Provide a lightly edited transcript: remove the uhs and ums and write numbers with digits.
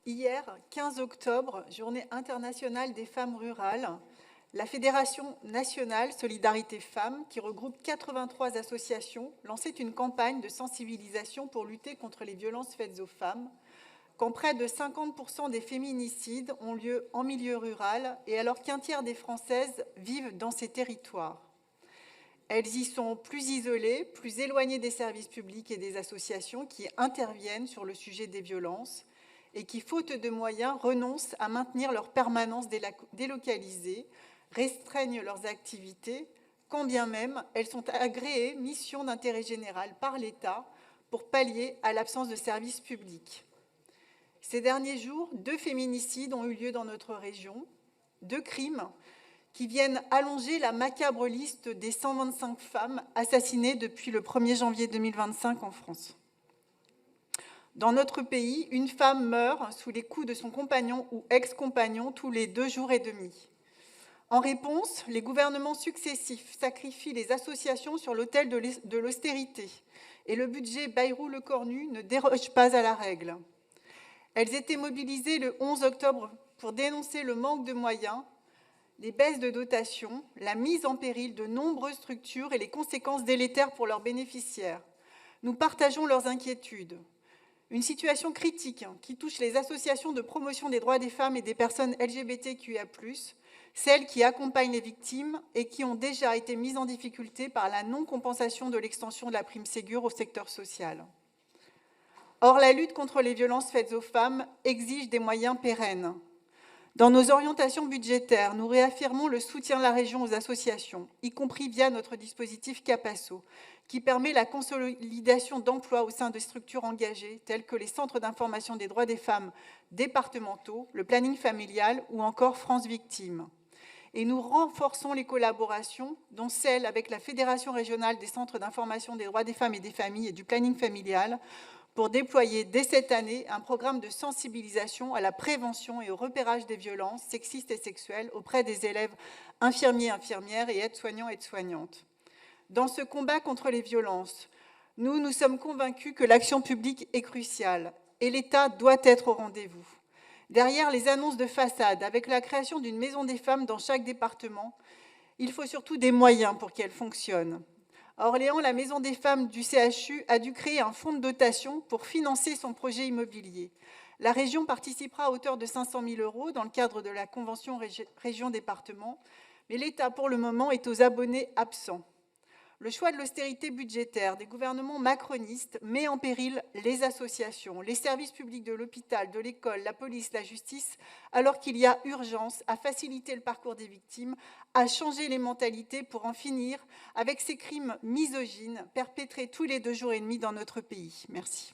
Hier, 15 octobre, journée internationale des femmes rurales, la Fédération nationale Solidarité Femmes, qui regroupe 83 associations, lançait une campagne de sensibilisation pour lutter contre les violences faites aux femmes, quand près de 50% des féminicides ont lieu en milieu rural et alors qu'un tiers des Françaises vivent dans ces territoires. Elles y sont plus isolées, plus éloignées des services publics et des associations qui interviennent sur le sujet des violences et qui, faute de moyens, renoncent à maintenir leur permanence délocalisée, restreignent leurs activités, quand bien même elles sont agréées mission d'intérêt général par l'État pour pallier à l'absence de services publics. Ces derniers jours, 2 féminicides ont eu lieu dans notre région, 2 crimes qui viennent allonger la macabre liste des 125 femmes assassinées depuis le 1er janvier 2025 en France. Dans notre pays, une femme meurt sous les coups de son compagnon ou ex-compagnon tous les 2 jours et demi. En réponse, les gouvernements successifs sacrifient les associations sur l'autel de l'austérité et le budget Bayrou-Lecornu ne déroge pas à la règle. Elles étaient mobilisées le 11 octobre pour dénoncer le manque de moyens, les baisses de dotation, la mise en péril de nombreuses structures et les conséquences délétères pour leurs bénéficiaires. Nous partageons leurs inquiétudes. Une situation critique qui touche les associations de promotion des droits des femmes et des personnes LGBTQIA+, celles qui accompagnent les victimes et qui ont déjà été mises en difficulté par la non-compensation de l'extension de la prime Ségur au secteur social. Or, la lutte contre les violences faites aux femmes exige des moyens pérennes. Dans nos orientations budgétaires, nous réaffirmons le soutien de la région aux associations, y compris via notre dispositif Capasso, qui permet la consolidation d'emplois au sein des structures engagées, telles que les centres d'information des droits des femmes départementaux, le planning familial ou encore France Victimes. Et nous renforçons les collaborations, dont celle avec la Fédération régionale des centres d'information des droits des femmes et des familles et du planning familial, pour déployer dès cette année un programme de sensibilisation à la prévention et au repérage des violences sexistes et sexuelles auprès des élèves infirmiers, infirmières et aides-soignants, aides-soignantes. Dans ce combat contre les violences, nous sommes convaincus que l'action publique est cruciale et l'État doit être au rendez-vous. Derrière les annonces de façade, avec la création d'une maison des femmes dans chaque département, il faut surtout des moyens pour qu'elle fonctionne. À Orléans, la Maison des femmes du CHU a dû créer un fonds de dotation pour financer son projet immobilier. La région participera à hauteur de 500 000 € dans le cadre de la convention région-département, mais l'État, pour le moment, est aux abonnés absents. Le choix de l'austérité budgétaire des gouvernements macronistes met en péril les associations, les services publics de l'hôpital, de l'école, la police, la justice, alors qu'il y a urgence à faciliter le parcours des victimes, à changer les mentalités pour en finir avec ces crimes misogynes perpétrés tous les 2 jours et demi dans notre pays. Merci.